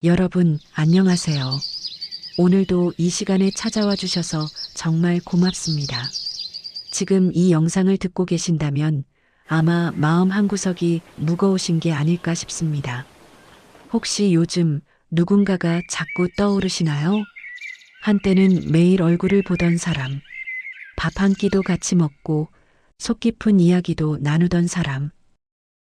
여러분, 안녕하세요. 오늘도 이 시간에 찾아와 주셔서 정말 고맙습니다. 지금 이 영상을 듣고 계신다면 아마 마음 한구석이 무거우신 게 아닐까 싶습니다. 혹시 요즘 누군가가 자꾸 떠오르시나요? 한때는 매일 얼굴을 보던 사람, 밥 한 끼도 같이 먹고 속 깊은 이야기도 나누던 사람.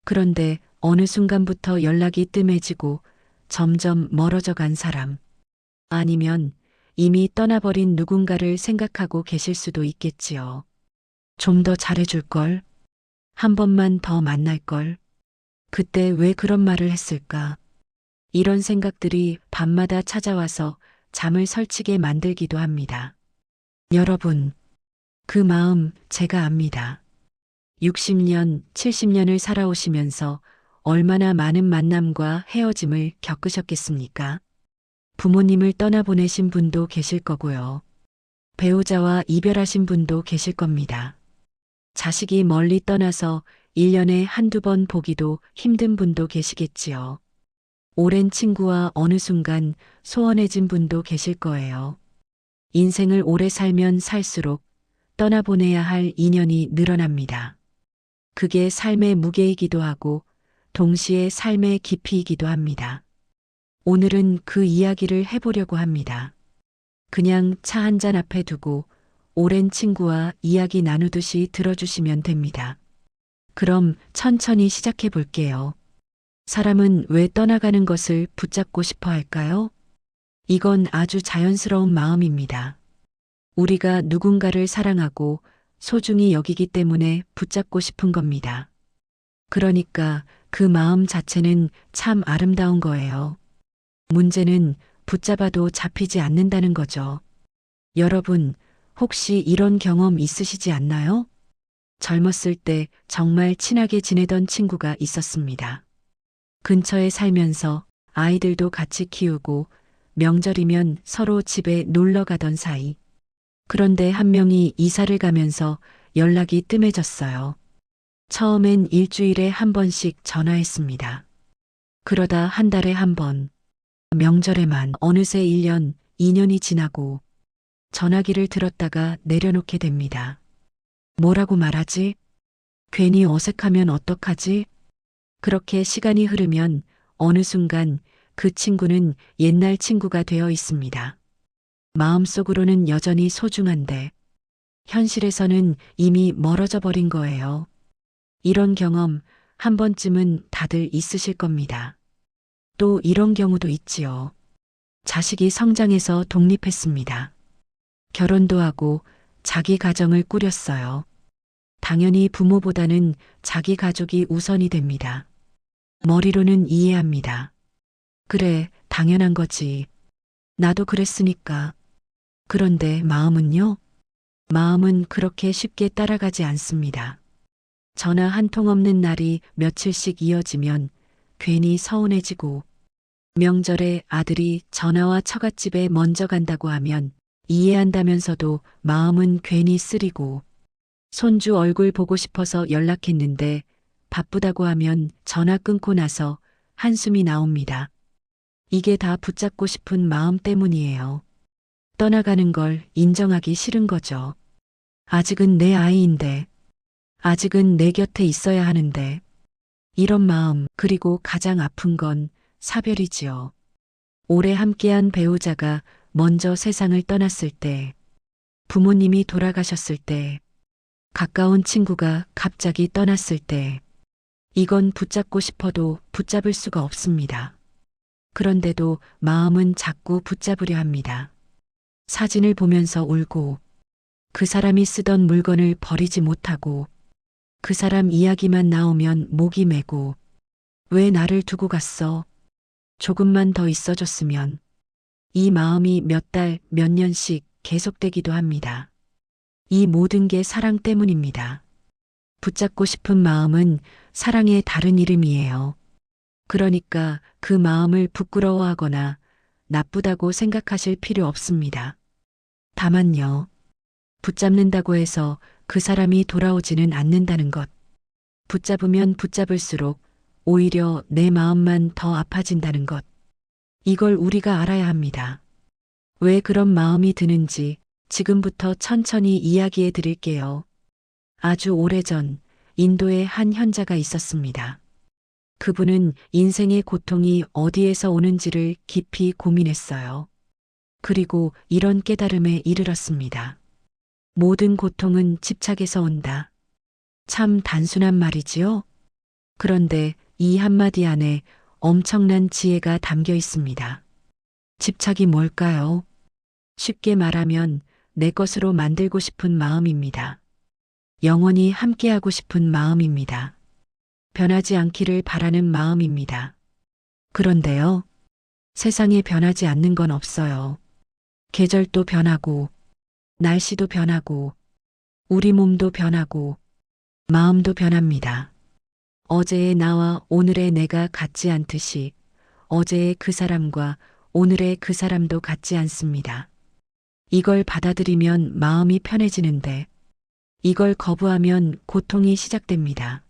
그런데 어느 순간부터 연락이 뜸해지고 점점 멀어져 간 사람. 아니면 이미 떠나버린 누군가를 생각하고 계실 수도 있겠지요. 좀 더 잘해줄걸? 한 번만 더 만날걸? 그때 왜 그런 말을 했을까? 이런 생각들이 밤마다 찾아와서 잠을 설치게 만들기도 합니다. 여러분, 그 마음 제가 압니다. 60년, 70년을 살아오시면서 얼마나 많은 만남과 헤어짐을 겪으셨겠습니까? 부모님을 떠나보내신 분도 계실 거고요. 배우자와 이별하신 분도 계실 겁니다. 자식이 멀리 떠나서 1년에 한두 번 보기도 힘든 분도 계시겠지요. 오랜 친구와 어느 순간 소원해진 분도 계실 거예요. 인생을 오래 살면 살수록 떠나보내야 할 인연이 늘어납니다. 그게 삶의 무게이기도 하고 동시에 삶의 깊이이기도 합니다. 오늘은 그 이야기를 해보려고 합니다. 그냥 차 한 잔 앞에 두고 오랜 친구와 이야기 나누듯이 들어주시면 됩니다. 그럼 천천히 시작해 볼게요. 사람은 왜 떠나가는 것을 붙잡고 싶어 할까요? 이건 아주 자연스러운 마음입니다. 우리가 누군가를 사랑하고 소중히 여기기 때문에 붙잡고 싶은 겁니다. 그러니까 그 마음 자체는 참 아름다운 거예요. 문제는 붙잡아도 잡히지 않는다는 거죠. 여러분, 혹시 이런 경험 있으시지 않나요? 젊었을 때 정말 친하게 지내던 친구가 있었습니다. 근처에 살면서 아이들도 같이 키우고 명절이면 서로 집에 놀러 가던 사이. 그런데 한 명이 이사를 가면서 연락이 뜸해졌어요. 처음엔 일주일에 한 번씩 전화했습니다. 그러다 한 달에 한 번, 명절에만 어느새 1년, 2년이 지나고 전화기를 들었다가 내려놓게 됩니다. 뭐라고 말하지? 괜히 어색하면 어떡하지? 그렇게 시간이 흐르면 어느 순간 그 친구는 옛날 친구가 되어 있습니다. 마음속으로는 여전히 소중한데 현실에서는 이미 멀어져 버린 거예요. 이런 경험 한 번쯤은 다들 있으실 겁니다. 또 이런 경우도 있지요. 자식이 성장해서 독립했습니다. 결혼도 하고 자기 가정을 꾸렸어요. 당연히 부모보다는 자기 가족이 우선이 됩니다. 머리로는 이해합니다. 그래, 당연한 거지. 나도 그랬으니까. 그런데 마음은요? 마음은 그렇게 쉽게 따라가지 않습니다. 전화 한 통 없는 날이 며칠씩 이어지면 괜히 서운해지고, 명절에 아들이 전화와 처갓집에 먼저 간다고 하면 이해한다면서도 마음은 괜히 쓰리고, 손주 얼굴 보고 싶어서 연락했는데 바쁘다고 하면 전화 끊고 나서 한숨이 나옵니다. 이게 다 붙잡고 싶은 마음 때문이에요. 떠나가는 걸 인정하기 싫은 거죠. 아직은 내 아이인데, 아직은 내 곁에 있어야 하는데, 이런 마음, 그리고 가장 아픈 건 사별이지요. 오래 함께한 배우자가 먼저 세상을 떠났을 때, 부모님이 돌아가셨을 때, 가까운 친구가 갑자기 떠났을 때, 이건 붙잡고 싶어도 붙잡을 수가 없습니다. 그런데도 마음은 자꾸 붙잡으려 합니다. 사진을 보면서 울고, 그 사람이 쓰던 물건을 버리지 못하고, 그 사람 이야기만 나오면 목이 메고, 왜 나를 두고 갔어? 조금만 더 있어줬으면. 이 마음이 몇 달, 몇 년씩 계속되기도 합니다. 이 모든 게 사랑 때문입니다. 붙잡고 싶은 마음은 사랑의 다른 이름이에요. 그러니까 그 마음을 부끄러워하거나 나쁘다고 생각하실 필요 없습니다. 다만요, 붙잡는다고 해서 그 사람이 돌아오지는 않는다는 것. 붙잡으면 붙잡을수록 오히려 내 마음만 더 아파진다는 것. 이걸 우리가 알아야 합니다. 왜 그런 마음이 드는지 지금부터 천천히 이야기해 드릴게요. 아주 오래전 인도에 한 현자가 있었습니다. 그분은 인생의 고통이 어디에서 오는지를 깊이 고민했어요. 그리고 이런 깨달음에 이르렀습니다. 모든 고통은 집착에서 온다. 참 단순한 말이지요? 그런데 이 한마디 안에 엄청난 지혜가 담겨 있습니다. 집착이 뭘까요? 쉽게 말하면 내 것으로 만들고 싶은 마음입니다. 영원히 함께하고 싶은 마음입니다. 변하지 않기를 바라는 마음입니다. 그런데요, 세상에 변하지 않는 건 없어요. 계절도 변하고, 날씨도 변하고, 우리 몸도 변하고, 마음도 변합니다. 어제의 나와 오늘의 내가 같지 않듯이 어제의 그 사람과 오늘의 그 사람도 같지 않습니다. 이걸 받아들이면 마음이 편해지는데 이걸 거부하면 고통이 시작됩니다.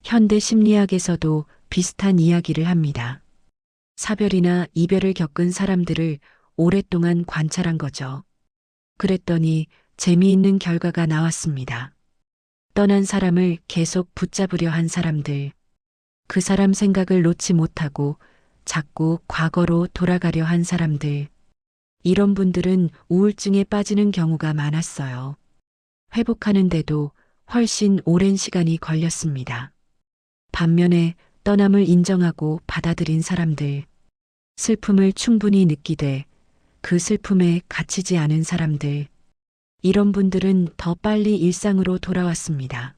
현대 심리학에서도 비슷한 이야기를 합니다. 사별이나 이별을 겪은 사람들을 오랫동안 관찰한 거죠. 그랬더니 재미있는 결과가 나왔습니다. 떠난 사람을 계속 붙잡으려 한 사람들, 그 사람 생각을 놓지 못하고 자꾸 과거로 돌아가려 한 사람들, 이런 분들은 우울증에 빠지는 경우가 많았어요. 회복하는데도 훨씬 오랜 시간이 걸렸습니다. 반면에 떠남을 인정하고 받아들인 사람들, 슬픔을 충분히 느끼되 그 슬픔에 갇히지 않은 사람들, 이런 분들은 더 빨리 일상으로 돌아왔습니다.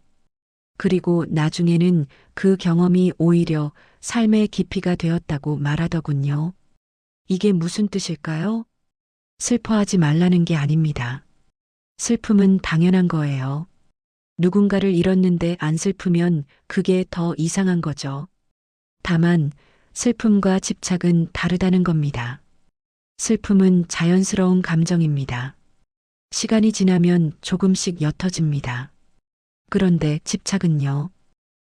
그리고 나중에는 그 경험이 오히려 삶의 깊이가 되었다고 말하더군요. 이게 무슨 뜻일까요? 슬퍼하지 말라는 게 아닙니다. 슬픔은 당연한 거예요. 누군가를 잃었는데 안 슬프면 그게 더 이상한 거죠. 다만 슬픔과 집착은 다르다는 겁니다. 슬픔은 자연스러운 감정입니다. 시간이 지나면 조금씩 옅어집니다. 그런데 집착은요?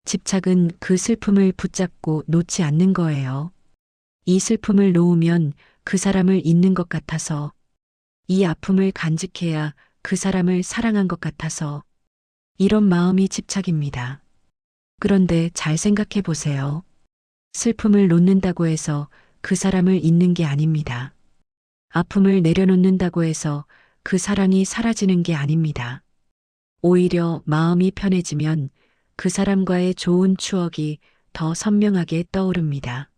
집착은 그 슬픔을 붙잡고 놓지 않는 거예요. 이 슬픔을 놓으면 그 사람을 잊는 것 같아서, 이 아픔을 간직해야 그 사람을 사랑한 것 같아서, 이런 마음이 집착입니다. 그런데 잘 생각해 보세요. 슬픔을 놓는다고 해서 그 사람을 잊는 게 아닙니다. 아픔을 내려놓는다고 해서 그 사랑이 사라지는 게 아닙니다. 오히려 마음이 편해지면 그 사람과의 좋은 추억이 더 선명하게 떠오릅니다.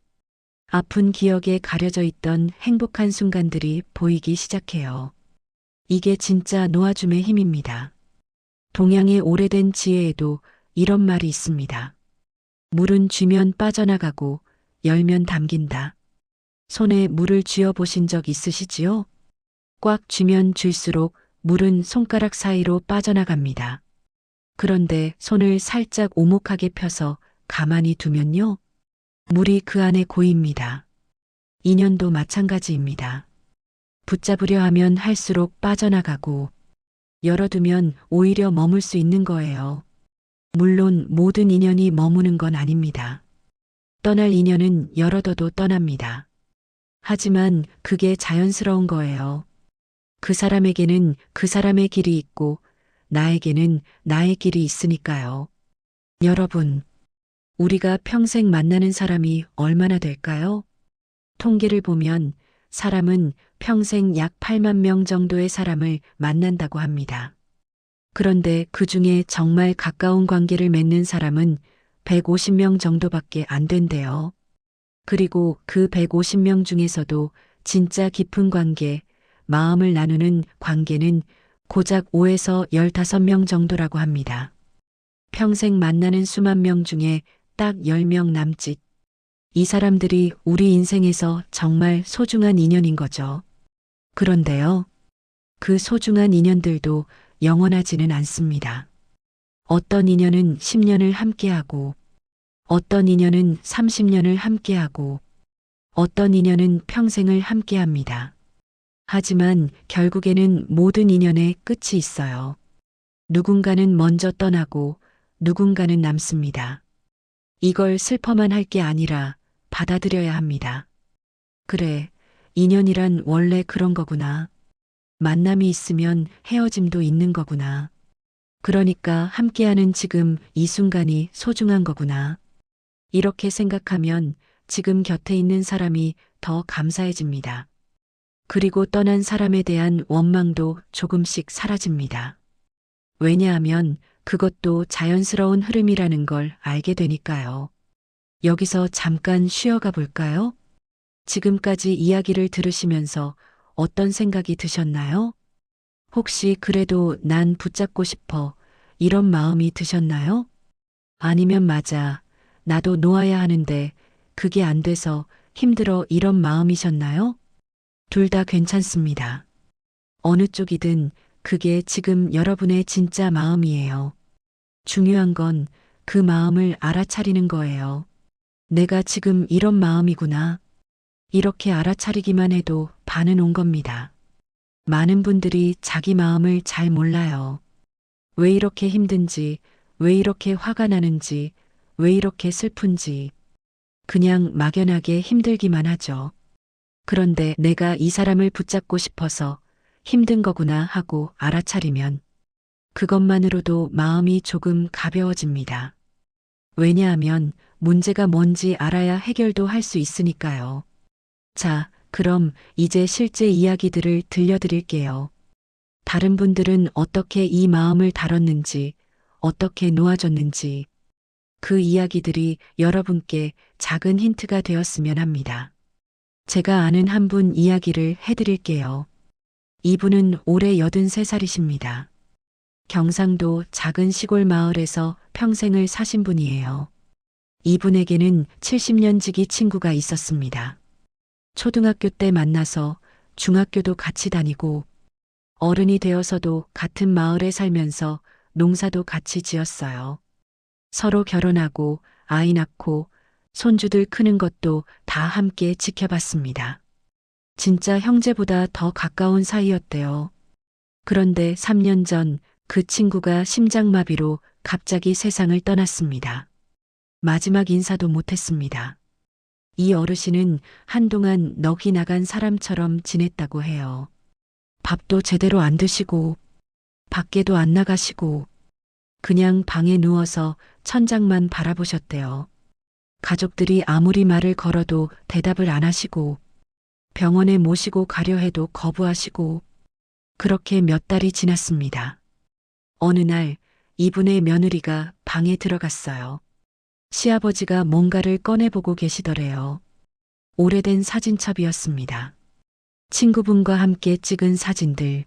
아픈 기억에 가려져 있던 행복한 순간들이 보이기 시작해요. 이게 진짜 놓아줌의 힘입니다. 동양의 오래된 지혜에도 이런 말이 있습니다. 물은 쥐면 빠져나가고 열면 담긴다. 손에 물을 쥐어 보신 적 있으시지요? 꽉 쥐면 쥘수록 물은 손가락 사이로 빠져나갑니다. 그런데 손을 살짝 오목하게 펴서 가만히 두면요. 물이 그 안에 고입니다. 인연도 마찬가지입니다. 붙잡으려 하면 할수록 빠져나가고 열어두면 오히려 머물 수 있는 거예요. 물론 모든 인연이 머무는 건 아닙니다. 떠날 인연은 열어둬도 떠납니다. 하지만 그게 자연스러운 거예요. 그 사람에게는 그 사람의 길이 있고 나에게는 나의 길이 있으니까요. 여러분, 우리가 평생 만나는 사람이 얼마나 될까요? 통계를 보면 사람은 평생 약 8만 명 정도의 사람을 만난다고 합니다. 그런데 그 중에 정말 가까운 관계를 맺는 사람은 150명 정도밖에 안 된대요. 그리고 그 150명 중에서도 진짜 깊은 관계, 마음을 나누는 관계는 고작 5에서 15명 정도라고 합니다. 평생 만나는 수만 명 중에 딱 10명 남짓. 이 사람들이 우리 인생에서 정말 소중한 인연인 거죠. 그런데요, 그 소중한 인연들도 영원하지는 않습니다. 어떤 인연은 10년을 함께하고, 어떤 인연은 30년을 함께하고, 어떤 인연은 평생을 함께합니다. 하지만 결국에는 모든 인연에 끝이 있어요. 누군가는 먼저 떠나고 누군가는 남습니다. 이걸 슬퍼만 할 게 아니라 받아들여야 합니다. 그래, 인연이란 원래 그런 거구나. 만남이 있으면 헤어짐도 있는 거구나. 그러니까 함께하는 지금 이 순간이 소중한 거구나. 이렇게 생각하면 지금 곁에 있는 사람이 더 감사해집니다. 그리고 떠난 사람에 대한 원망도 조금씩 사라집니다. 왜냐하면 그것도 자연스러운 흐름이라는 걸 알게 되니까요. 여기서 잠깐 쉬어가 볼까요? 지금까지 이야기를 들으시면서 어떤 생각이 드셨나요? 혹시 그래도 난 붙잡고 싶어 이런 마음이 드셨나요? 아니면 맞아, 나도 놓아야 하는데 그게 안 돼서 힘들어 이런 마음이셨나요? 둘 다 괜찮습니다. 어느 쪽이든 그게 지금 여러분의 진짜 마음이에요. 중요한 건 그 마음을 알아차리는 거예요. 내가 지금 이런 마음이구나. 이렇게 알아차리기만 해도 반은 온 겁니다. 많은 분들이 자기 마음을 잘 몰라요. 왜 이렇게 힘든지, 왜 이렇게 화가 나는지, 왜 이렇게 슬픈지. 그냥 막연하게 힘들기만 하죠. 그런데 내가 이 사람을 붙잡고 싶어서 힘든 거구나 하고 알아차리면 그것만으로도 마음이 조금 가벼워집니다. 왜냐하면 문제가 뭔지 알아야 해결도 할 수 있으니까요. 자, 그럼 이제 실제 이야기들을 들려드릴게요. 다른 분들은 어떻게 이 마음을 다뤘는지, 어떻게 놓아줬는지, 그 이야기들이 여러분께 작은 힌트가 되었으면 합니다. 제가 아는 한 분 이야기를 해드릴게요. 이분은 올해 83살이십니다. 경상도 작은 시골 마을에서 평생을 사신 분이에요. 이분에게는 70년 지기 친구가 있었습니다. 초등학교 때 만나서 중학교도 같이 다니고 어른이 되어서도 같은 마을에 살면서 농사도 같이 지었어요. 서로 결혼하고 아이 낳고 손주들 크는 것도 다 함께 지켜봤습니다. 진짜 형제보다 더 가까운 사이였대요. 그런데 3년 전 그 친구가 심장마비로 갑자기 세상을 떠났습니다. 마지막 인사도 못했습니다. 이 어르신은 한동안 넋이 나간 사람처럼 지냈다고 해요. 밥도 제대로 안 드시고 밖에도 안 나가시고 그냥 방에 누워서 천장만 바라보셨대요. 가족들이 아무리 말을 걸어도 대답을 안 하시고 병원에 모시고 가려 해도 거부하시고 그렇게 몇 달이 지났습니다. 어느 날 이분의 며느리가 방에 들어갔어요. 시아버지가 뭔가를 꺼내보고 계시더래요. 오래된 사진첩이었습니다. 친구분과 함께 찍은 사진들,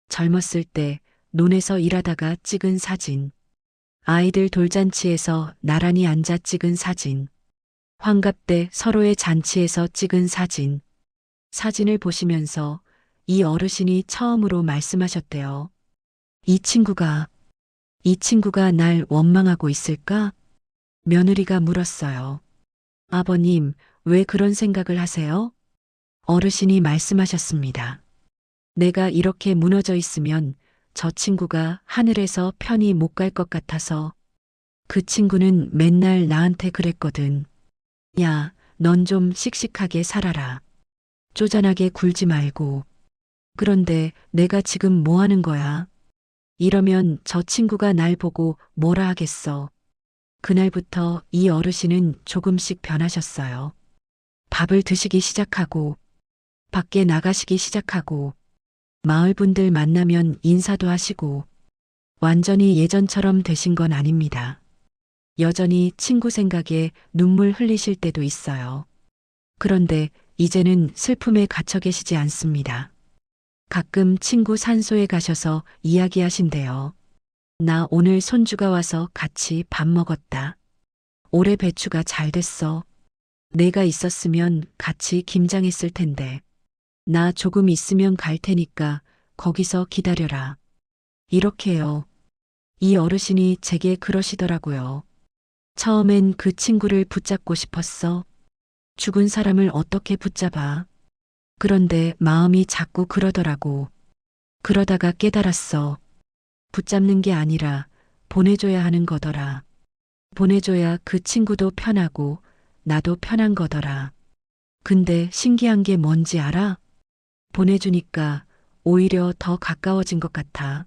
젊었을 때 논에서 일하다가 찍은 사진, 아이들 돌잔치에서 나란히 앉아 찍은 사진, 환갑 때 서로의 잔치에서 찍은 사진, 사진을 보시면서 이 어르신이 처음으로 말씀하셨대요. 이 친구가 날 원망하고 있을까? 며느리가 물었어요. 아버님, 왜 그런 생각을 하세요? 어르신이 말씀하셨습니다. 내가 이렇게 무너져 있으면 저 친구가 하늘에서 편히 못 갈 것 같아서 그 친구는 맨날 나한테 그랬거든. 야, 넌 좀 씩씩하게 살아라. 쪼잔하게 굴지 말고. 그런데 내가 지금 뭐 하는 거야? 이러면 저 친구가 날 보고 뭐라 하겠어. 그날부터 이 어르신은 조금씩 변하셨어요. 밥을 드시기 시작하고, 밖에 나가시기 시작하고, 마을 분들 만나면 인사도 하시고, 완전히 예전처럼 되신 건 아닙니다. 여전히 친구 생각에 눈물 흘리실 때도 있어요. 그런데 이제는 슬픔에 갇혀 계시지 않습니다. 가끔 친구 산소에 가셔서 이야기하신대요. 나 오늘 손주가 와서 같이 밥 먹었다. 올해 배추가 잘 됐어. 내가 있었으면 같이 김장했을 텐데. 나 조금 있으면 갈 테니까 거기서 기다려라. 이렇게요. 이 어르신이 제게 그러시더라고요. 처음엔 그 친구를 붙잡고 싶었어. 죽은 사람을 어떻게 붙잡아. 그런데 마음이 자꾸 그러더라고. 그러다가 깨달았어. 붙잡는 게 아니라 보내줘야 하는 거더라. 보내줘야 그 친구도 편하고 나도 편한 거더라. 근데 신기한 게 뭔지 알아? 보내주니까 오히려 더 가까워진 것 같아.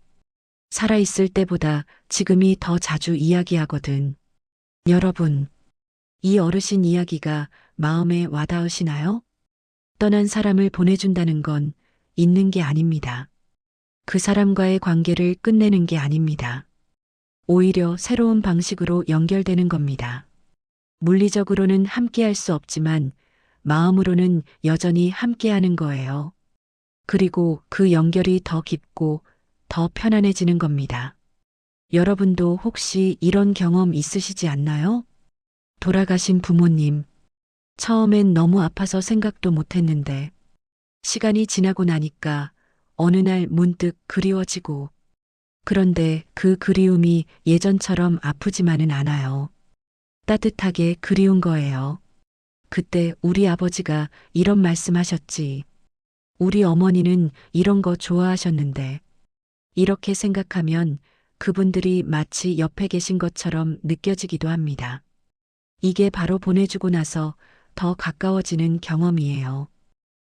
살아있을 때보다 지금이 더 자주 이야기하거든. 여러분, 이 어르신 이야기가 마음에 와닿으시나요? 떠난 사람을 보내준다는 건 있는 게 아닙니다. 그 사람과의 관계를 끝내는 게 아닙니다. 오히려 새로운 방식으로 연결되는 겁니다. 물리적으로는 함께할 수 없지만 마음으로는 여전히 함께하는 거예요. 그리고 그 연결이 더 깊고 더 편안해지는 겁니다. 여러분도 혹시 이런 경험 있으시지 않나요? 돌아가신 부모님, 처음엔 너무 아파서 생각도 못 했는데, 시간이 지나고 나니까 어느 날 문득 그리워지고, 그런데 그 그리움이 예전처럼 아프지만은 않아요. 따뜻하게 그리운 거예요. 그때 우리 아버지가 이런 말씀하셨지. 우리 어머니는 이런 거 좋아하셨는데, 이렇게 생각하면 그분들이 마치 옆에 계신 것처럼 느껴지기도 합니다. 이게 바로 보내주고 나서 더 가까워지는 경험이에요.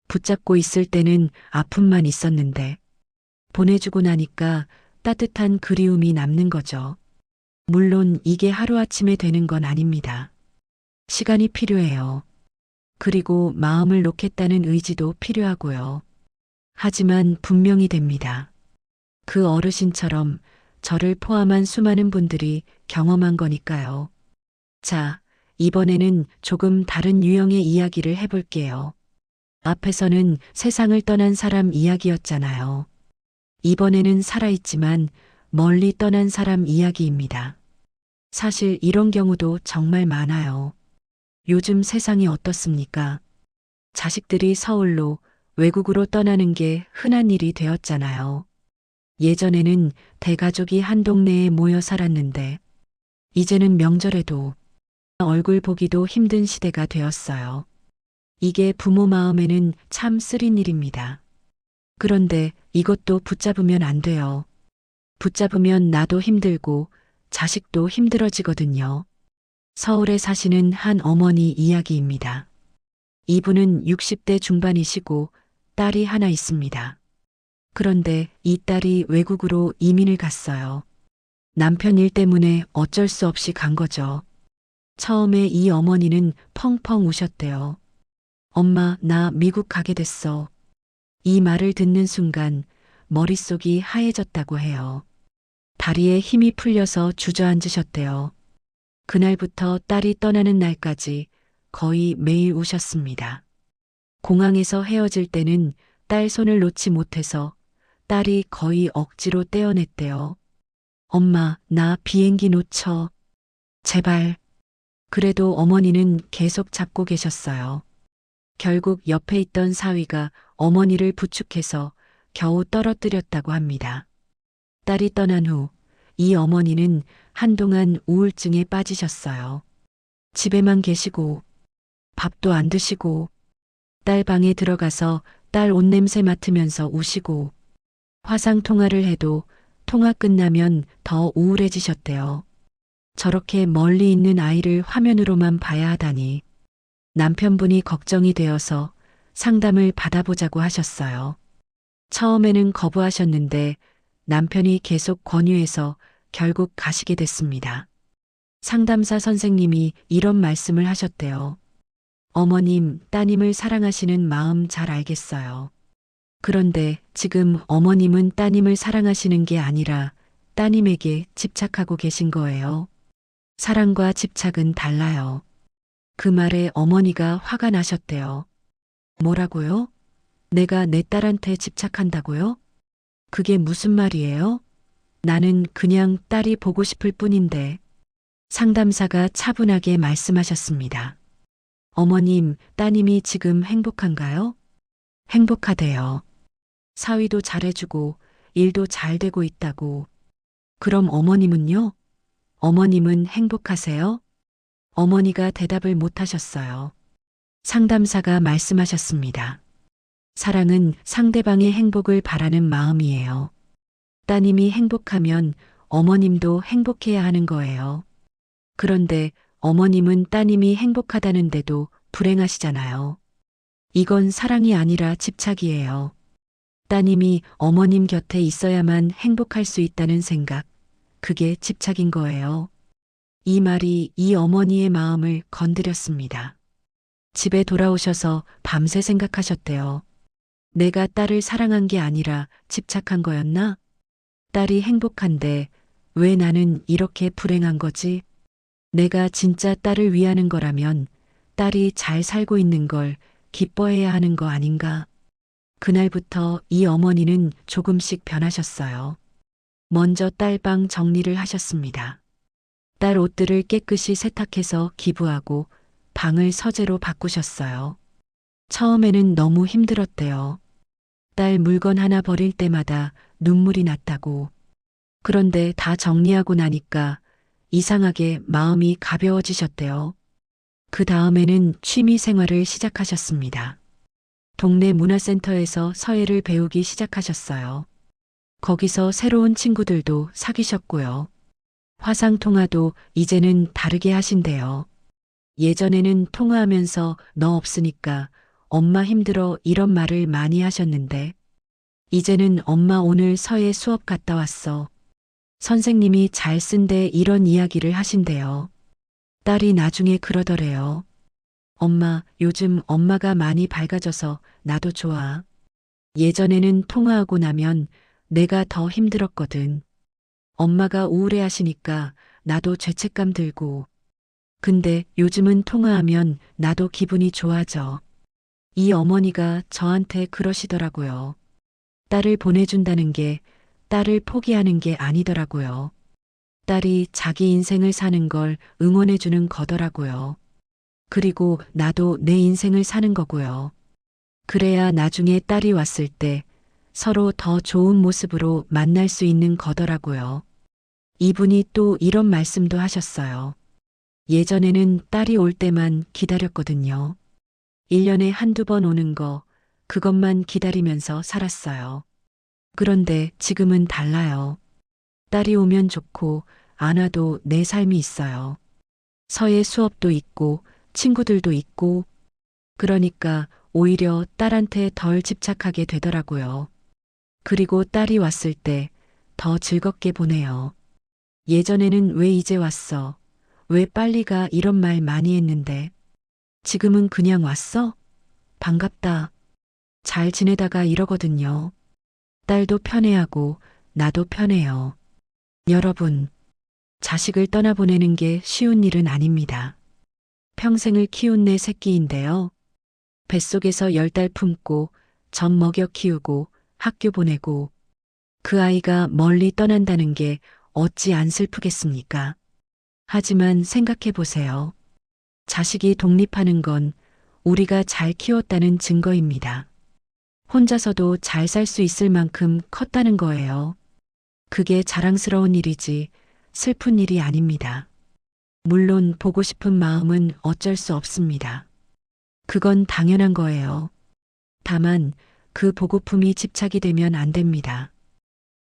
붙잡고 있을 때는 아픔만 있었는데, 보내주고 나니까 따뜻한 그리움이 남는 거죠. 물론 이게 하루아침에 되는 건 아닙니다. 시간이 필요해요. 그리고 마음을 놓겠다는 의지도 필요하고요. 하지만 분명히 됩니다. 그 어르신처럼 저를 포함한 수많은 분들이 경험한 거니까요. 자, 이번에는 조금 다른 유형의 이야기를 해볼게요. 앞에서는 세상을 떠난 사람 이야기였잖아요. 이번에는 살아있지만 멀리 떠난 사람 이야기입니다. 사실 이런 경우도 정말 많아요. 요즘 세상이 어떻습니까? 자식들이 서울로, 외국으로 떠나는 게 흔한 일이 되었잖아요. 예전에는 대가족이 한 동네에 모여 살았는데, 이제는 명절에도 얼굴 보기도 힘든 시대가 되었어요. 이게 부모 마음에는 참 쓰린 일입니다. 그런데 이것도 붙잡으면 안 돼요. 붙잡으면 나도 힘들고 자식도 힘들어지거든요. 서울에 사시는 한 어머니 이야기입니다. 이분은 60대 중반이시고 딸이 하나 있습니다. 그런데 이 딸이 외국으로 이민을 갔어요. 남편 일 때문에 어쩔 수 없이 간 거죠. 처음에 이 어머니는 펑펑 우셨대요. 엄마, 나 미국 가게 됐어. 이 말을 듣는 순간 머릿속이 하얘졌다고 해요. 다리에 힘이 풀려서 주저앉으셨대요. 그날부터 딸이 떠나는 날까지 거의 매일 우셨습니다. 공항에서 헤어질 때는 딸 손을 놓지 못해서 딸이 거의 억지로 떼어냈대요. 엄마, 나 비행기 놓쳐. 제발. 그래도 어머니는 계속 잡고 계셨어요. 결국 옆에 있던 사위가 어머니를 부축해서 겨우 떨어뜨렸다고 합니다. 딸이 떠난 후 이 어머니는 한동안 우울증에 빠지셨어요. 집에만 계시고 밥도 안 드시고 딸 방에 들어가서 딸 옷 냄새 맡으면서 우시고 화상 통화를 해도 통화 끝나면 더 우울해지셨대요. 저렇게 멀리 있는 아이를 화면으로만 봐야 하다니 남편분이 걱정이 되어서 상담을 받아보자고 하셨어요. 처음에는 거부하셨는데 남편이 계속 권유해서 결국 가시게 됐습니다. 상담사 선생님이 이런 말씀을 하셨대요. 어머님, 따님을 사랑하시는 마음 잘 알겠어요. 그런데 지금 어머님은 따님을 사랑하시는 게 아니라 따님에게 집착하고 계신 거예요. 사랑과 집착은 달라요. 그 말에 어머니가 화가 나셨대요. 뭐라고요? 내가 내 딸한테 집착한다고요? 그게 무슨 말이에요? 나는 그냥 딸이 보고 싶을 뿐인데. 상담사가 차분하게 말씀하셨습니다. 어머님, 따님이 지금 행복한가요? 행복하대요. 사위도 잘해주고 일도 잘 되고 있다고. 그럼 어머님은요? 어머님은 행복하세요? 어머니가 대답을 못 하셨어요. 상담사가 말씀하셨습니다. 사랑은 상대방의 행복을 바라는 마음이에요. 따님이 행복하면 어머님도 행복해야 하는 거예요. 그런데 어머님은 따님이 행복하다는데도 불행하시잖아요. 이건 사랑이 아니라 집착이에요. 따님이 어머님 곁에 있어야만 행복할 수 있다는 생각, 그게 집착인 거예요. 이 말이 이 어머니의 마음을 건드렸습니다. 집에 돌아오셔서 밤새 생각하셨대요. 내가 딸을 사랑한 게 아니라 집착한 거였나? 딸이 행복한데 왜 나는 이렇게 불행한 거지? 내가 진짜 딸을 위하는 거라면 딸이 잘 살고 있는 걸 기뻐해야 하는 거 아닌가? 그날부터 이 어머니는 조금씩 변하셨어요. 먼저 딸방 정리를 하셨습니다. 딸 옷들을 깨끗이 세탁해서 기부하고 방을 서재로 바꾸셨어요. 처음에는 너무 힘들었대요. 딸 물건 하나 버릴 때마다 눈물이 났다고. 그런데 다 정리하고 나니까 이상하게 마음이 가벼워지셨대요. 그 다음에는 취미 생활을 시작하셨습니다. 동네 문화센터에서 서예를 배우기 시작하셨어요. 거기서 새로운 친구들도 사귀셨고요. 화상 통화도 이제는 다르게 하신대요. 예전에는 통화하면서 너 없으니까 엄마 힘들어 이런 말을 많이 하셨는데 이제는 엄마 오늘 서예 수업 갔다 왔어. 선생님이 잘 쓴데 이런 이야기를 하신대요. 딸이 나중에 그러더래요. 엄마, 요즘 엄마가 많이 밝아져서 나도 좋아. 예전에는 통화하고 나면 내가 더 힘들었거든. 엄마가 우울해 하시니까 나도 죄책감 들고. 근데 요즘은 통화하면 나도 기분이 좋아져. 이 어머니가 저한테 그러시더라고요. 딸을 보내준다는 게 딸을 포기하는 게 아니더라고요. 딸이 자기 인생을 사는 걸 응원해주는 거더라고요. 그리고 나도 내 인생을 사는 거고요. 그래야 나중에 딸이 왔을 때 서로 더 좋은 모습으로 만날 수 있는 거더라고요. 이분이 또 이런 말씀도 하셨어요. 예전에는 딸이 올 때만 기다렸거든요. 1년에 한두 번 오는 거, 그것만 기다리면서 살았어요. 그런데 지금은 달라요. 딸이 오면 좋고, 안 와도 내 삶이 있어요. 서예 수업도 있고, 친구들도 있고, 그러니까 오히려 딸한테 덜 집착하게 되더라고요. 그리고 딸이 왔을 때 더 즐겁게 보내요. 예전에는 왜 이제 왔어? 왜 빨리 가? 이런 말 많이 했는데, 지금은 그냥 왔어? 반갑다. 잘 지내다가 이러거든요. 딸도 편해하고 나도 편해요. 여러분, 자식을 떠나보내는 게 쉬운 일은 아닙니다. 평생을 키운 내 새끼인데요. 뱃속에서 10달 품고 젖 먹여 키우고 학교 보내고 그 아이가 멀리 떠난다는 게 어찌 안 슬프겠습니까? 하지만 생각해 보세요. 자식이 독립하는 건 우리가 잘 키웠다는 증거입니다. 혼자서도 잘 살 수 있을 만큼 컸다는 거예요. 그게 자랑스러운 일이지 슬픈 일이 아닙니다. 물론 보고 싶은 마음은 어쩔 수 없습니다. 그건 당연한 거예요. 다만 그 보고품이 집착이 되면 안 됩니다.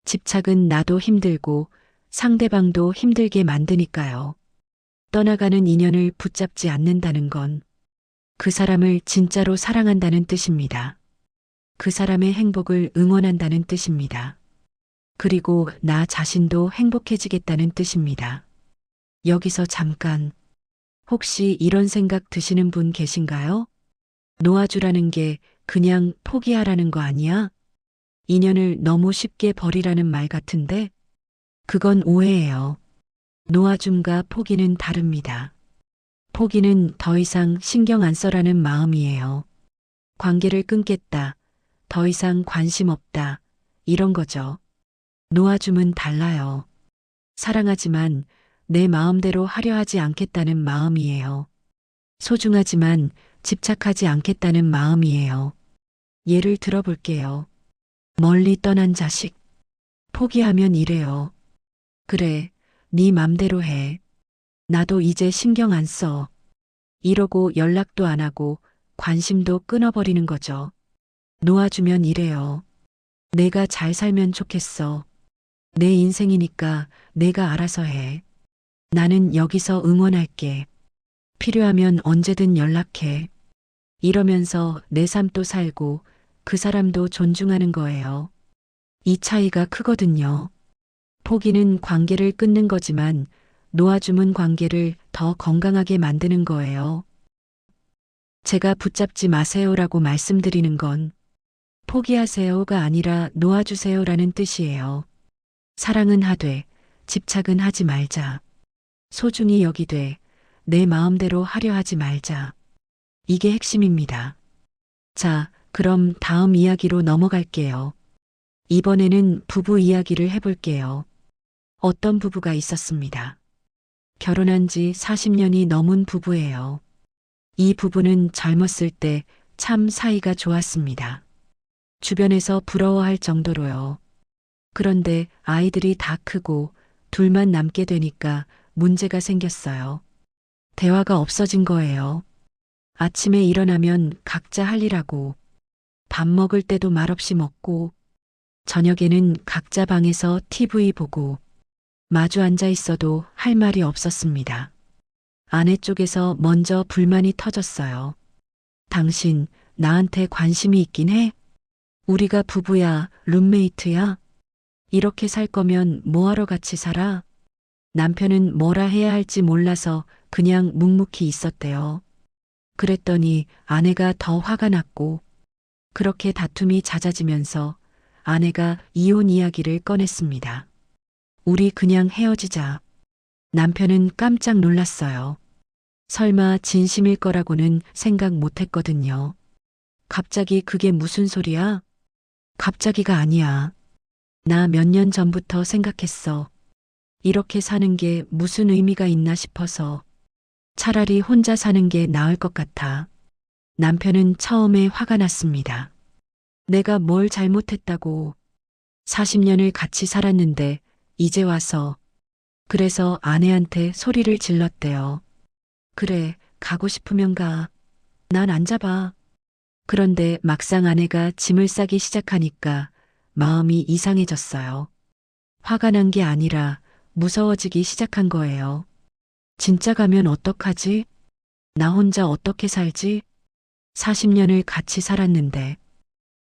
집착은 나도 힘들고 상대방도 힘들게 만드니까요. 떠나가는 인연을 붙잡지 않는다는 건 그 사람을 진짜로 사랑한다는 뜻입니다. 그 사람의 행복을 응원한다는 뜻입니다. 그리고 나 자신도 행복해지겠다는 뜻입니다. 여기서 잠깐, 혹시 이런 생각 드시는 분 계신가요? 놓아주라는 게 그냥 포기하라는 거 아니야? 인연을 너무 쉽게 버리라는 말 같은데? 그건 오해예요. 놓아줌과 포기는 다릅니다. 포기는 더 이상 신경 안 써라는 마음이에요. 관계를 끊겠다. 더 이상 관심 없다. 이런 거죠. 놓아줌은 달라요. 사랑하지만 내 마음대로 하려 하지 않겠다는 마음이에요. 소중하지만 집착하지 않겠다는 마음이에요. 예를 들어볼게요. 멀리 떠난 자식. 포기하면 이래요. 그래, 네 맘대로 해. 나도 이제 신경 안 써. 이러고 연락도 안 하고 관심도 끊어버리는 거죠. 놓아주면 이래요. 내가 잘 살면 좋겠어. 내 인생이니까 내가 알아서 해. 나는 여기서 응원할게. 필요하면 언제든 연락해. 이러면서 내 삶도 살고 그 사람도 존중하는 거예요. 이 차이가 크거든요. 포기는 관계를 끊는 거지만 놓아줌은 관계를 더 건강하게 만드는 거예요. 제가 붙잡지 마세요라고 말씀드리는 건 포기하세요가 아니라 놓아주세요라는 뜻이에요. 사랑은 하되 집착은 하지 말자. 소중히 여기되 내 마음대로 하려 하지 말자. 이게 핵심입니다. 자, 그럼 다음 이야기로 넘어갈게요. 이번에는 부부 이야기를 해볼게요. 어떤 부부가 있었습니다. 결혼한 지 40년이 넘은 부부예요. 이 부부는 젊었을 때 참 사이가 좋았습니다. 주변에서 부러워할 정도로요. 그런데 아이들이 다 크고 둘만 남게 되니까 문제가 생겼어요. 대화가 없어진 거예요. 아침에 일어나면 각자 할 일하고 밥 먹을 때도 말없이 먹고 저녁에는 각자 방에서 TV 보고 마주 앉아 있어도 할 말이 없었습니다. 아내 쪽에서 먼저 불만이 터졌어요. 당신 나한테 관심이 있긴 해? 우리가 부부야, 룸메이트야? 이렇게 살 거면 뭐하러 같이 살아? 남편은 뭐라 해야 할지 몰라서 그냥 묵묵히 있었대요. 그랬더니 아내가 더 화가 났고 그렇게 다툼이 잦아지면서 아내가 이혼 이야기를 꺼냈습니다. 우리 그냥 헤어지자. 남편은 깜짝 놀랐어요. 설마 진심일 거라고는 생각 못 했거든요. 갑자기 그게 무슨 소리야? 갑자기가 아니야. 나 몇 년 전부터 생각했어. 이렇게 사는 게 무슨 의미가 있나 싶어서 차라리 혼자 사는 게 나을 것 같아. 남편은 처음에 화가 났습니다. 내가 뭘 잘못했다고. 40년을 같이 살았는데 이제 와서. 그래서 아내한테 소리를 질렀대요. 그래, 가고 싶으면 가. 난 안 잡아. 그런데 막상 아내가 짐을 싸기 시작하니까 마음이 이상해졌어요. 화가 난 게 아니라 무서워지기 시작한 거예요. 진짜 가면 어떡하지? 나 혼자 어떻게 살지? 40년을 같이 살았는데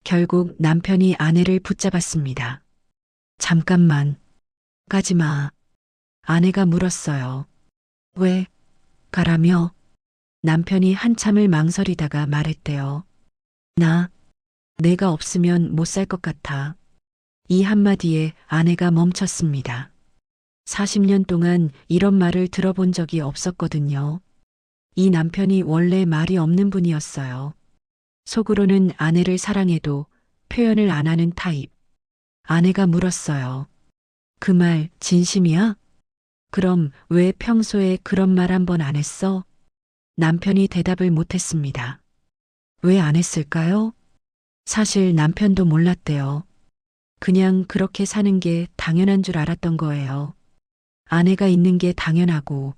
결국 남편이 아내를 붙잡았습니다. 잠깐만. 가지 마. 아내가 물었어요. 왜? 가라며? 남편이 한참을 망설이다가 말했대요. 내가 없으면 못 살 것 같아. 이 한마디에 아내가 멈췄습니다. 40년 동안 이런 말을 들어본 적이 없었거든요. 이 남편이 원래 말이 없는 분이었어요. 속으로는 아내를 사랑해도 표현을 안 하는 타입. 아내가 물었어요. 그 말 진심이야? 그럼 왜 평소에 그런 말 한 번 안 했어? 남편이 대답을 못했습니다. 왜 안 했을까요? 사실 남편도 몰랐대요. 그냥 그렇게 사는 게 당연한 줄 알았던 거예요. 아내가 있는 게 당연하고,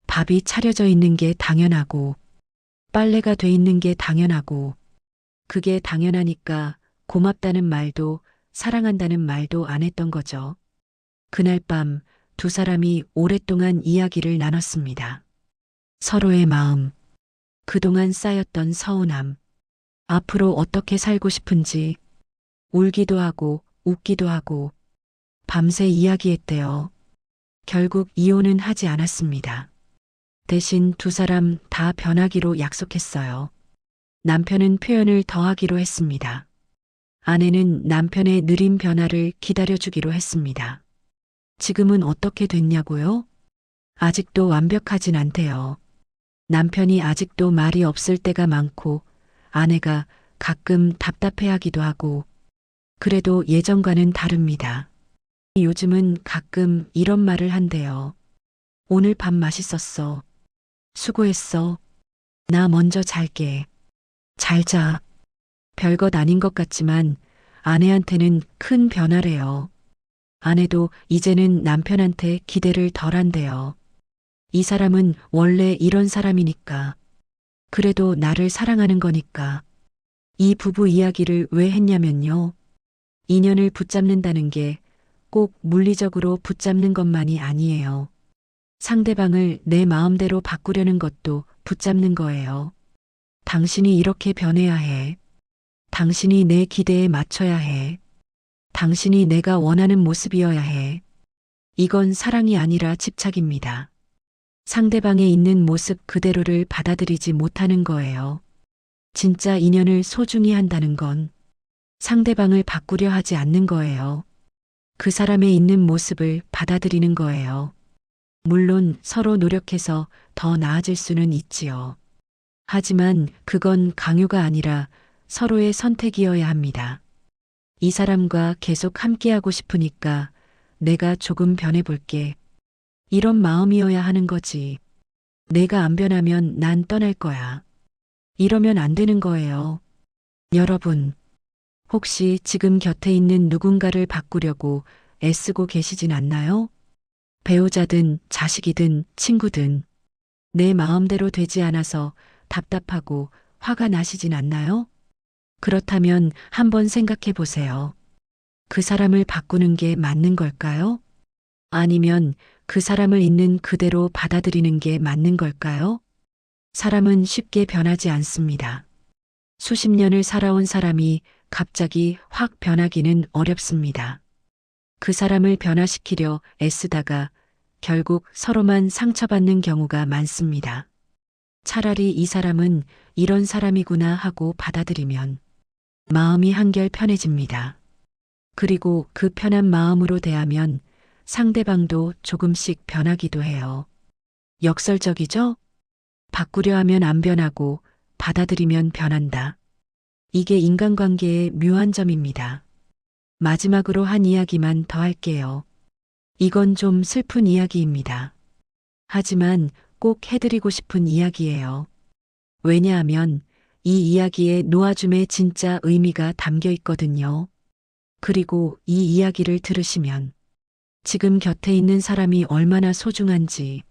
밥이 차려져 있는 게 당연하고, 빨래가 돼 있는 게 당연하고, 그게 당연하니까 고맙다는 말도 사랑한다는 말도 안 했던 거죠. 그날 밤 두 사람이 오랫동안 이야기를 나눴습니다. 서로의 마음, 그동안 쌓였던 서운함, 앞으로 어떻게 살고 싶은지, 울기도 하고 웃기도 하고 밤새 이야기했대요. 결국 이혼은 하지 않았습니다. 대신 두 사람 다 변하기로 약속했어요. 남편은 표현을 더하기로 했습니다. 아내는 남편의 느린 변화를 기다려주기로 했습니다. 지금은 어떻게 됐냐고요? 아직도 완벽하진 않대요. 남편이 아직도 말이 없을 때가 많고 아내가 가끔 답답해하기도 하고 그래도 예전과는 다릅니다. 요즘은 가끔 이런 말을 한대요. 오늘 밥 맛있었어. 수고했어. 나 먼저 잘게. 잘 자. 별것 아닌 것 같지만 아내한테는 큰 변화래요. 아내도 이제는 남편한테 기대를 덜 한대요. 이 사람은 원래 이런 사람이니까. 그래도 나를 사랑하는 거니까. 이 부부 이야기를 왜 했냐면요. 인연을 붙잡는다는 게 꼭 물리적으로 붙잡는 것만이 아니에요. 상대방을 내 마음대로 바꾸려는 것도 붙잡는 거예요. 당신이 이렇게 변해야 해. 당신이 내 기대에 맞춰야 해. 당신이 내가 원하는 모습이어야 해. 이건 사랑이 아니라 집착입니다. 상대방에 있는 모습 그대로를 받아들이지 못하는 거예요. 진짜 인연을 소중히 한다는 건 상대방을 바꾸려 하지 않는 거예요. 그 사람의 있는 모습을 받아들이는 거예요. 물론 서로 노력해서 더 나아질 수는 있지요. 하지만 그건 강요가 아니라 서로의 선택이어야 합니다. 이 사람과 계속 함께하고 싶으니까 내가 조금 변해볼게. 이런 마음이어야 하는 거지. 내가 안 변하면 난 떠날 거야. 이러면 안 되는 거예요. 여러분, 혹시 지금 곁에 있는 누군가를 바꾸려고 애쓰고 계시진 않나요? 배우자든 자식이든 친구든 내 마음대로 되지 않아서 답답하고 화가 나시진 않나요? 그렇다면 한번 생각해 보세요. 그 사람을 바꾸는 게 맞는 걸까요? 아니면 그 사람을 있는 그대로 받아들이는 게 맞는 걸까요? 사람은 쉽게 변하지 않습니다. 수십 년을 살아온 사람이 갑자기 확 변하기는 어렵습니다. 그 사람을 변화시키려 애쓰다가 결국 서로만 상처받는 경우가 많습니다. 차라리 이 사람은 이런 사람이구나 하고 받아들이면 마음이 한결 편해집니다. 그리고 그 편한 마음으로 대하면 상대방도 조금씩 변하기도 해요. 역설적이죠? 바꾸려 하면 안 변하고 받아들이면 변한다. 이게 인간관계의 묘한 점입니다. 마지막으로 한 이야기만 더 할게요. 이건 좀 슬픈 이야기입니다. 하지만 꼭 해드리고 싶은 이야기예요. 왜냐하면 이 이야기에 놓아줌의 진짜 의미가 담겨 있거든요. 그리고 이 이야기를 들으시면 지금 곁에 있는 사람이 얼마나 소중한지,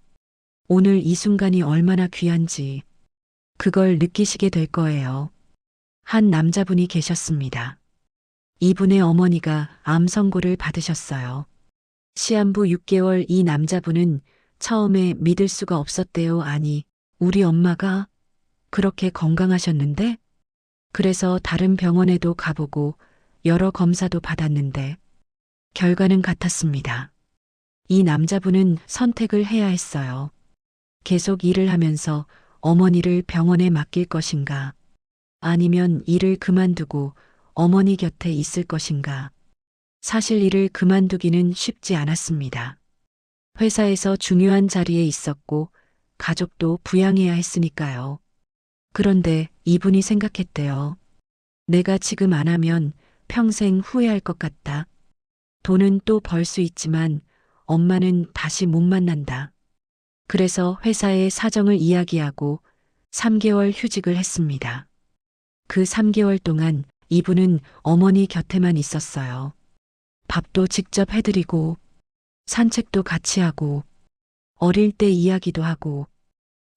오늘 이 순간이 얼마나 귀한지, 그걸 느끼시게 될 거예요. 한 남자분이 계셨습니다. 이분의 어머니가 암 선고를 받으셨어요. 시한부 6개월 이 남자분은 처음에 믿을 수가 없었대요. 아니, 우리 엄마가 그렇게 건강하셨는데? 그래서 다른 병원에도 가보고 여러 검사도 받았는데 결과는 같았습니다. 이 남자분은 선택을 해야 했어요. 계속 일을 하면서 어머니를 병원에 맡길 것인가? 아니면 일을 그만두고 어머니 곁에 있을 것인가? 사실 일을 그만두기는 쉽지 않았습니다. 회사에서 중요한 자리에 있었고 가족도 부양해야 했으니까요. 그런데 이분이 생각했대요. 내가 지금 안 하면 평생 후회할 것 같다. 돈은 또 벌 수 있지만 엄마는 다시 못 만난다. 그래서 회사에 사정을 이야기하고 3개월 휴직을 했습니다. 그 3개월 동안 이분은 어머니 곁에만 있었어요. 밥도 직접 해드리고 산책도 같이 하고 어릴 때 이야기도 하고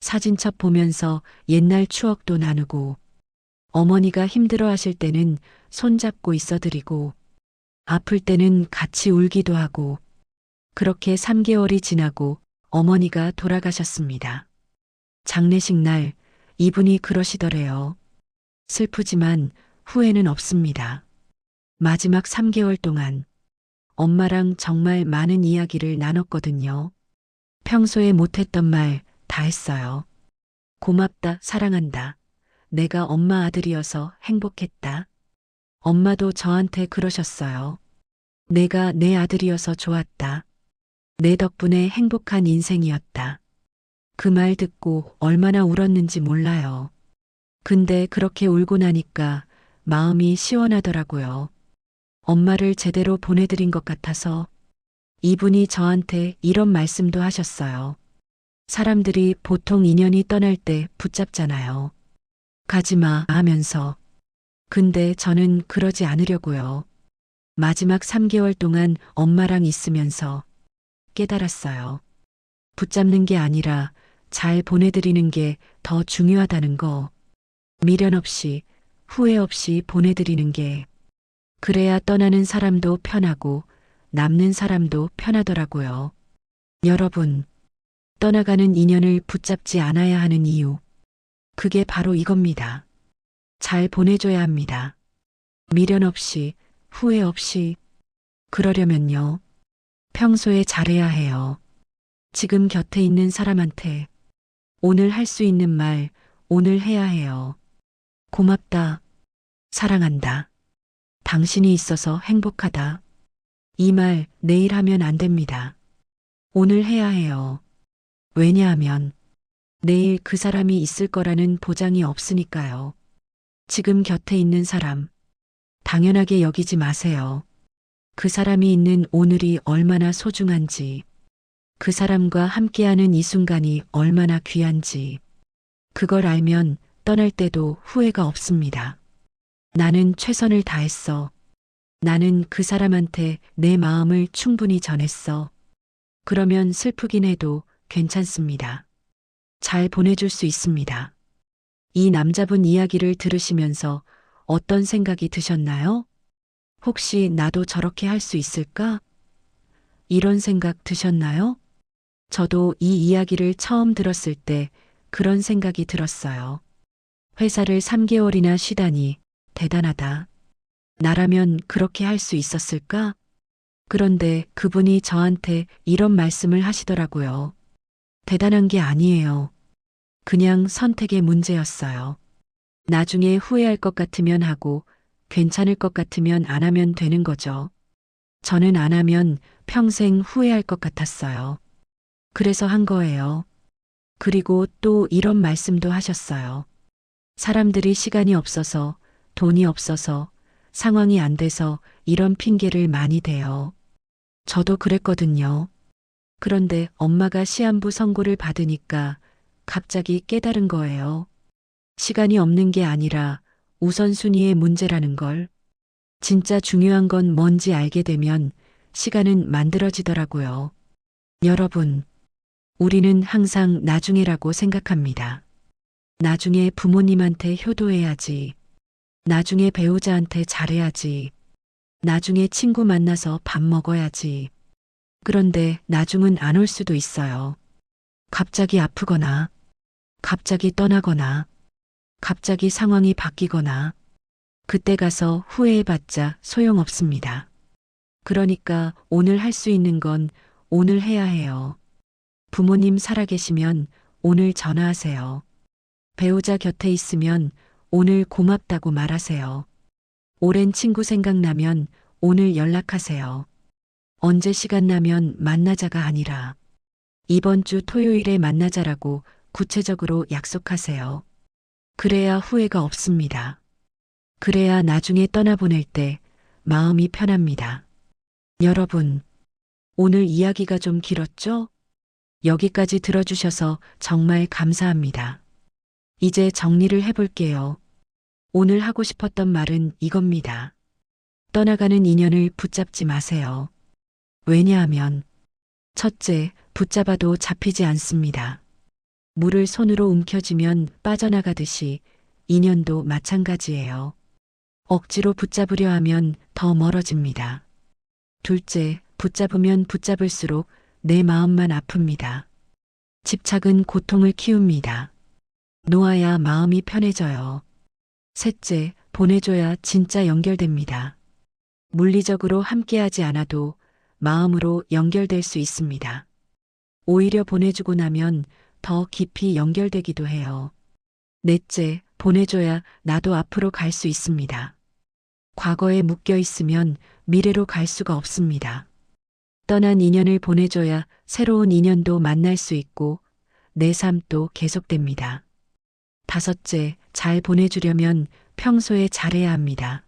사진첩 보면서 옛날 추억도 나누고 어머니가 힘들어 하실 때는 손잡고 있어드리고 아플 때는 같이 울기도 하고 그렇게 3개월이 지나고 어머니가 돌아가셨습니다. 장례식 날 이분이 그러시더래요. 슬프지만 후회는 없습니다. 마지막 3개월 동안 엄마랑 정말 많은 이야기를 나눴거든요. 평소에 못했던 말 다 했어요. 고맙다, 사랑한다. 내가 엄마 아들이어서 행복했다. 엄마도 저한테 그러셨어요. 내가 내 아들이어서 좋았다. 내 덕분에 행복한 인생이었다. 그 말 듣고 얼마나 울었는지 몰라요. 근데 그렇게 울고 나니까 마음이 시원하더라고요. 엄마를 제대로 보내드린 것 같아서 이분이 저한테 이런 말씀도 하셨어요. 사람들이 보통 인연이 떠날 때 붙잡잖아요. 가지마 하면서. 근데 저는 그러지 않으려고요. 마지막 3개월 동안 엄마랑 있으면서 깨달았어요. 붙잡는 게 아니라 잘 보내드리는 게 더 중요하다는 거. 미련 없이, 후회 없이 보내드리는 게. 그래야 떠나는 사람도 편하고 남는 사람도 편하더라고요. 여러분, 떠나가는 인연을 붙잡지 않아야 하는 이유. 그게 바로 이겁니다. 잘 보내줘야 합니다. 미련 없이, 후회 없이. 그러려면요. 평소에 잘해야 해요. 지금 곁에 있는 사람한테 오늘 할 수 있는 말, 오늘 해야 해요. 고맙다. 사랑한다. 당신이 있어서 행복하다. 이 말 내일 하면 안 됩니다. 오늘 해야 해요. 왜냐하면 내일 그 사람이 있을 거라는 보장이 없으니까요. 지금 곁에 있는 사람, 당연하게 여기지 마세요. 그 사람이 있는 오늘이 얼마나 소중한지, 그 사람과 함께하는 이 순간이 얼마나 귀한지, 그걸 알면 떠날 때도 후회가 없습니다. 나는 최선을 다했어. 나는 그 사람한테 내 마음을 충분히 전했어. 그러면 슬프긴 해도 괜찮습니다. 잘 보내줄 수 있습니다. 이 남자분 이야기를 들으시면서 어떤 생각이 드셨나요? 혹시 나도 저렇게 할 수 있을까? 이런 생각 드셨나요? 저도 이 이야기를 처음 들었을 때 그런 생각이 들었어요. 회사를 3개월이나 쉬다니 대단하다. 나라면 그렇게 할 수 있었을까? 그런데 그분이 저한테 이런 말씀을 하시더라고요. 대단한 게 아니에요. 그냥 선택의 문제였어요. 나중에 후회할 것 같으면 하고 괜찮을 것 같으면 안 하면 되는 거죠. 저는 안 하면 평생 후회할 것 같았어요. 그래서 한 거예요. 그리고 또 이런 말씀도 하셨어요. 사람들이 시간이 없어서, 돈이 없어서, 상황이 안 돼서 이런 핑계를 많이 대요. 저도 그랬거든요. 그런데 엄마가 시한부 선고를 받으니까 갑자기 깨달은 거예요. 시간이 없는 게 아니라 우선순위의 문제라는 걸. 진짜 중요한 건 뭔지 알게 되면 시간은 만들어지더라고요. 여러분, 우리는 항상 나중에라고 생각합니다. 나중에 부모님한테 효도해야지. 나중에 배우자한테 잘해야지. 나중에 친구 만나서 밥 먹어야지. 그런데 나중은 안 올 수도 있어요. 갑자기 아프거나, 갑자기 떠나거나, 갑자기 상황이 바뀌거나, 그때 가서 후회해봤자 소용없습니다. 그러니까 오늘 할 수 있는 건 오늘 해야 해요. 부모님 살아계시면 오늘 전화하세요. 배우자 곁에 있으면 오늘 고맙다고 말하세요. 오랜 친구 생각나면 오늘 연락하세요. 언제 시간 나면 만나자가 아니라 이번 주 토요일에 만나자라고 구체적으로 약속하세요. 그래야 후회가 없습니다. 그래야 나중에 떠나보낼 때 마음이 편합니다. 여러분, 오늘 이야기가 좀 길었죠? 여기까지 들어주셔서 정말 감사합니다. 이제 정리를 해볼게요. 오늘 하고 싶었던 말은 이겁니다. 떠나가는 인연을 붙잡지 마세요. 왜냐하면 첫째, 붙잡아도 잡히지 않습니다. 물을 손으로 움켜쥐면 빠져나가듯이 인연도 마찬가지예요. 억지로 붙잡으려 하면 더 멀어집니다. 둘째, 붙잡으면 붙잡을수록 내 마음만 아픕니다. 집착은 고통을 키웁니다. 놓아야 마음이 편해져요. 셋째, 보내줘야 진짜 연결됩니다. 물리적으로 함께하지 않아도 마음으로 연결될 수 있습니다. 오히려 보내주고 나면 더 깊이 연결되기도 해요. 넷째, 보내줘야 나도 앞으로 갈 수 있습니다. 과거에 묶여 있으면 미래로 갈 수가 없습니다. 떠난 인연을 보내줘야 새로운 인연도 만날 수 있고 내 삶도 계속됩니다. 다섯째, 잘 보내주려면 평소에 잘해야 합니다.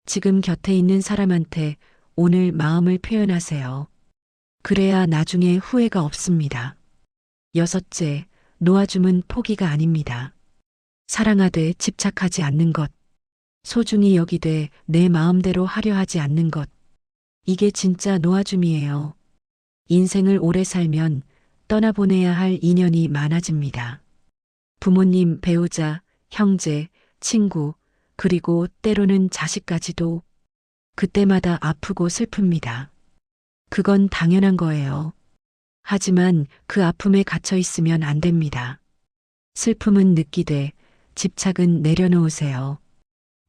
지금 곁에 있는 사람한테 오늘 마음을 표현하세요. 그래야 나중에 후회가 없습니다. 여섯째, 놓아줌은 포기가 아닙니다. 사랑하되 집착하지 않는 것, 소중히 여기되 내 마음대로 하려 하지 않는 것, 이게 진짜 놓아줌이에요. 인생을 오래 살면 떠나보내야 할 인연이 많아집니다. 부모님, 배우자, 형제, 친구, 그리고 때로는 자식까지도 그때마다 아프고 슬픕니다. 그건 당연한 거예요. 하지만 그 아픔에 갇혀 있으면 안 됩니다. 슬픔은 느끼되 집착은 내려놓으세요.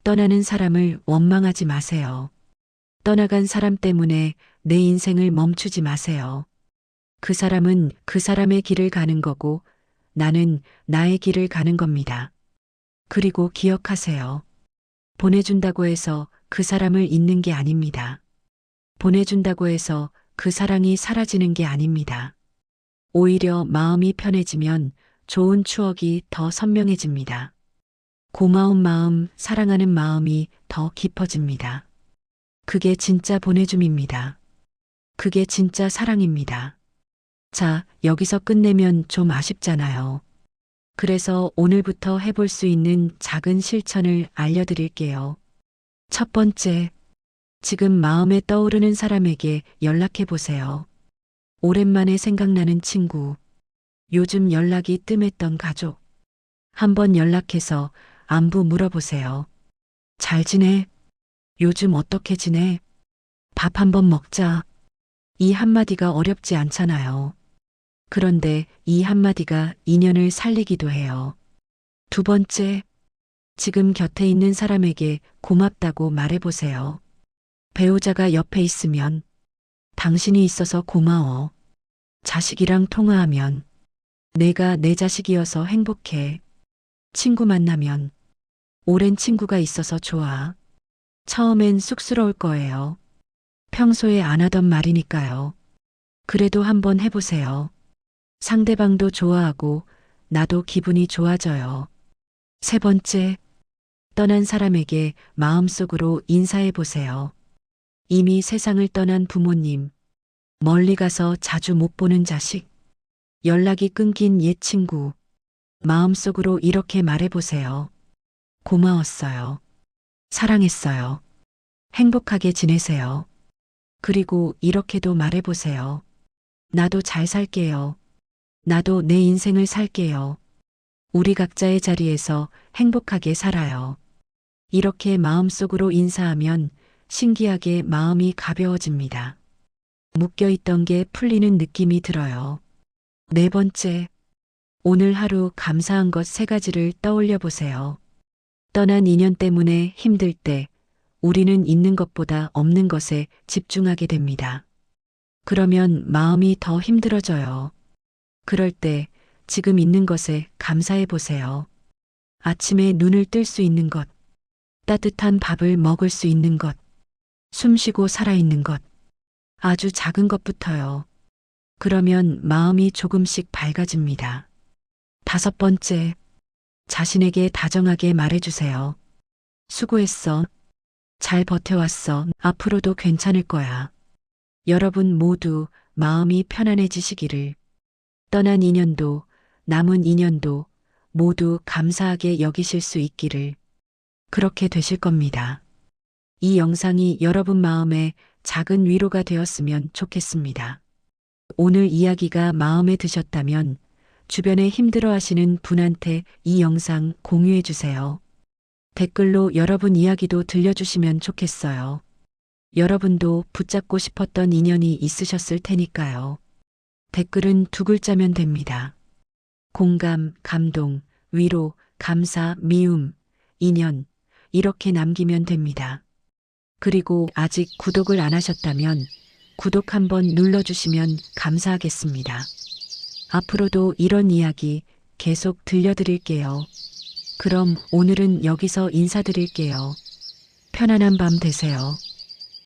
떠나는 사람을 원망하지 마세요. 떠나간 사람 때문에 내 인생을 멈추지 마세요. 그 사람은 그 사람의 길을 가는 거고 나는 나의 길을 가는 겁니다. 그리고 기억하세요. 보내준다고 해서 그 사람을 잊는 게 아닙니다. 보내준다고 해서 그 사랑이 사라지는 게 아닙니다. 오히려 마음이 편해지면 좋은 추억이 더 선명해집니다. 고마운 마음, 사랑하는 마음이 더 깊어집니다. 그게 진짜 보내줌입니다. 그게 진짜 사랑입니다. 자, 여기서 끝내면 좀 아쉽잖아요. 그래서 오늘부터 해볼 수 있는 작은 실천을 알려드릴게요. 첫 번째, 지금 마음에 떠오르는 사람에게 연락해 보세요. 오랜만에 생각나는 친구, 요즘 연락이 뜸했던 가족. 한번 연락해서 안부 물어보세요. 잘 지내? 요즘 어떻게 지내? 밥 한번 먹자. 이 한마디가 어렵지 않잖아요. 그런데 이 한마디가 인연을 살리기도 해요. 두 번째, 지금 곁에 있는 사람에게 고맙다고 말해보세요. 배우자가 옆에 있으면 당신이 있어서 고마워. 자식이랑 통화하면 내가 내 자식이어서 행복해. 친구 만나면 오랜 친구가 있어서 좋아. 처음엔 쑥스러울 거예요. 평소에 안 하던 말이니까요. 그래도 한번 해보세요. 상대방도 좋아하고 나도 기분이 좋아져요. 세 번째, 떠난 사람에게 마음속으로 인사해 보세요. 이미 세상을 떠난 부모님, 멀리 가서 자주 못 보는 자식, 연락이 끊긴 옛 친구, 마음속으로 이렇게 말해 보세요. 고마웠어요. 사랑했어요. 행복하게 지내세요. 그리고 이렇게도 말해 보세요. 나도 잘 살게요. 나도 내 인생을 살게요. 우리 각자의 자리에서 행복하게 살아요. 이렇게 마음속으로 인사하면 신기하게 마음이 가벼워집니다. 묶여있던 게 풀리는 느낌이 들어요. 네 번째, 오늘 하루 감사한 것 세 가지를 떠올려 보세요. 떠난 인연 때문에 힘들 때 우리는 있는 것보다 없는 것에 집중하게 됩니다. 그러면 마음이 더 힘들어져요. 그럴 때 지금 있는 것에 감사해 보세요. 아침에 눈을 뜰 수 있는 것, 따뜻한 밥을 먹을 수 있는 것, 숨 쉬고 살아있는 것, 아주 작은 것부터요. 그러면 마음이 조금씩 밝아집니다. 다섯 번째, 자신에게 다정하게 말해주세요. 수고했어. 잘 버텨왔어. 앞으로도 괜찮을 거야. 여러분 모두 마음이 편안해지시기를. 떠난 인연도 남은 인연도 모두 감사하게 여기실 수 있기를. 그렇게 되실 겁니다. 이 영상이 여러분 마음에 작은 위로가 되었으면 좋겠습니다. 오늘 이야기가 마음에 드셨다면 주변에 힘들어하시는 분한테 이 영상 공유해 주세요. 댓글로 여러분 이야기도 들려주시면 좋겠어요. 여러분도 붙잡고 싶었던 인연이 있으셨을 테니까요. 댓글은 두 글자면 됩니다. 공감, 감동, 위로, 감사, 미움, 인연 이렇게 남기면 됩니다. 그리고 아직 구독을 안 하셨다면 구독 한번 눌러주시면 감사하겠습니다. 앞으로도 이런 이야기 계속 들려드릴게요. 그럼 오늘은 여기서 인사드릴게요. 편안한 밤 되세요.